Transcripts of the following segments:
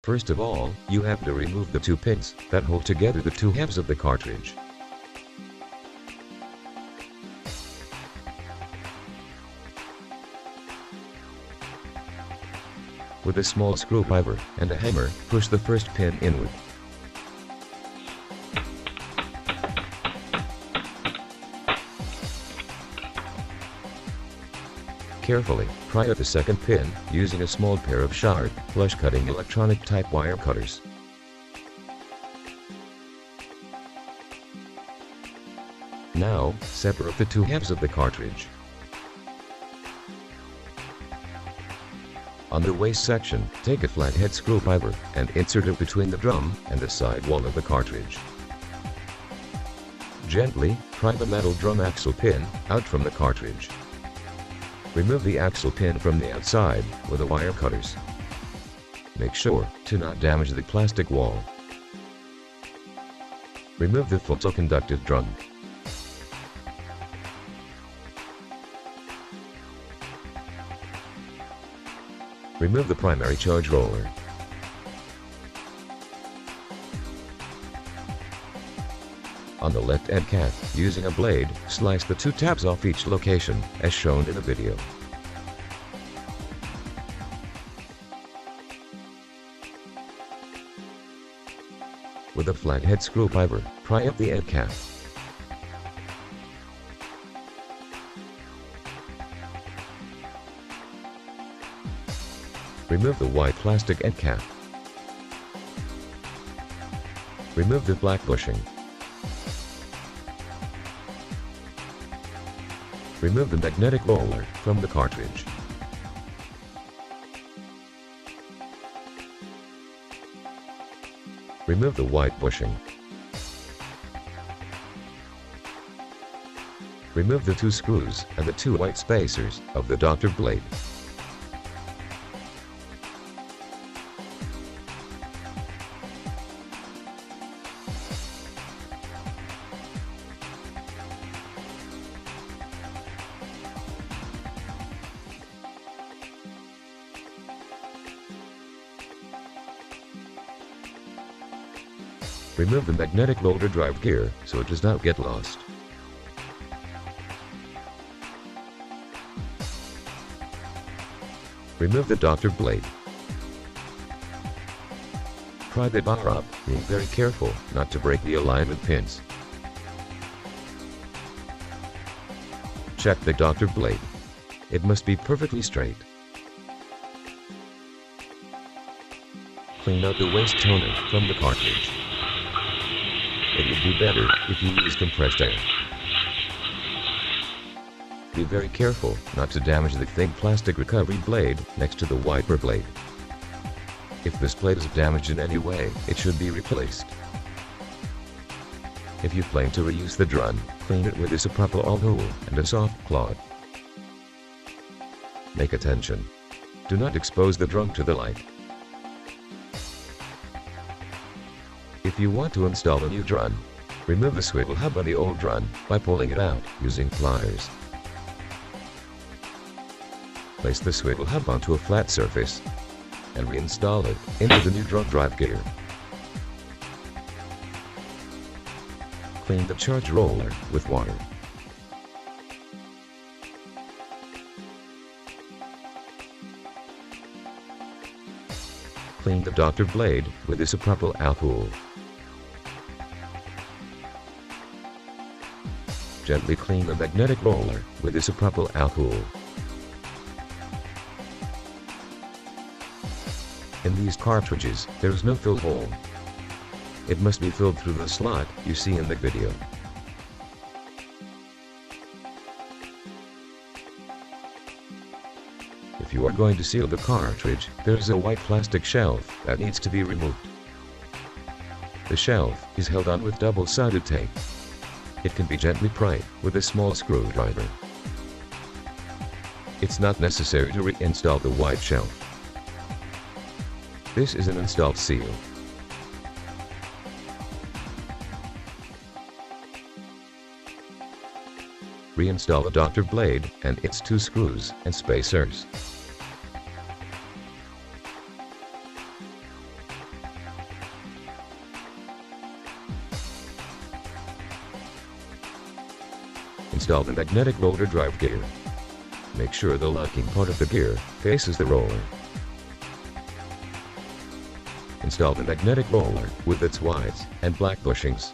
First of all, you have to remove the two pins that hold together the two halves of the cartridge. With a small screwdriver and a hammer, push the first pin inward. Carefully pry out the second pin using a small pair of sharp, flush-cutting electronic-type wire cutters. Now, separate the two halves of the cartridge. On the waste section, take a flathead screwdriver and insert it between the drum and the side wall of the cartridge. Gently pry the metal drum axle pin out from the cartridge. Remove the axle pin from the outside with the wire cutters. Make sure to not damage the plastic wall. Remove the photoconductive drum. Remove the primary charge roller. On the left end cap, using a blade, slice the two tabs off each location, as shown in the video. With a flathead screwdriver, pry up the end cap. Remove the white plastic end cap. Remove the black bushing. Remove the magnetic roller from the cartridge. Remove the white bushing. Remove the two screws and the two white spacers of the doctor blade. Remove the magnetic roller drive gear so it does not get lost. Remove the doctor blade. Pry the bar up, being very careful not to break the alignment pins. Check the doctor blade. It must be perfectly straight. Clean out the waste toner from the cartridge. It would be better if you use compressed air. Be very careful not to damage the thick plastic recovery blade next to the wiper blade. If this blade is damaged in any way, it should be replaced. If you plan to reuse the drum, clean it with isopropyl alcohol and a soft cloth. Make attention. Do not expose the drum to the light. If you want to install a new drum, remove the swivel hub on the old drum by pulling it out using pliers. Place the swivel hub onto a flat surface and reinstall it into the new drum drive gear. Clean the charge roller with water. Clean the doctor blade with isopropyl alcohol. Gently clean the magnetic roller with isopropyl alcohol. In these cartridges, there is no fill hole. It must be filled through the slot you see in the video. If you are going to seal the cartridge, there is a white plastic shelf that needs to be removed. The shelf is held on with double-sided tape. It can be gently pried with a small screwdriver. It's not necessary to reinstall the white shelf. This is an installed seal. Reinstall the doctor blade and its two screws and spacers. Install the magnetic roller drive gear. Make sure the locking part of the gear faces the roller. Install the magnetic roller with its whites and black bushings.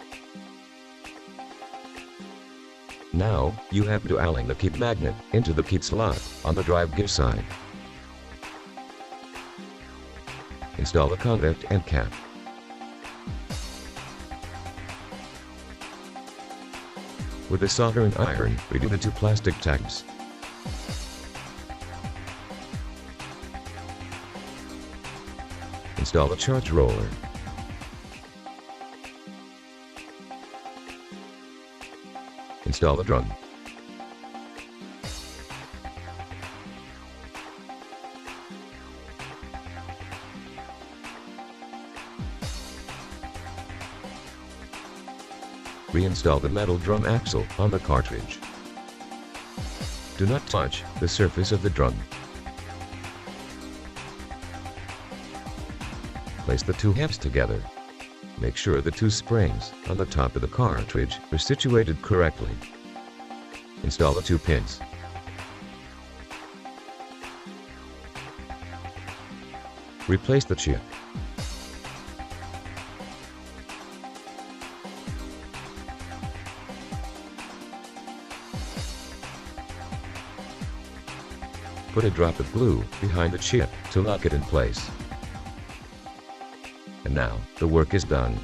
Now, you have to align the key magnet into the key slot on the drive gear side. Install the contact and cap. With a soldering iron, redo the two plastic tabs. Install the charge roller. Install the drum. Reinstall the metal drum axle on the cartridge. Do not touch the surface of the drum. Place the two halves together. Make sure the two springs on the top of the cartridge are situated correctly. Install the two pins. Replace the chip. Put a drop of glue behind the chip to lock it in place. And now, the work is done.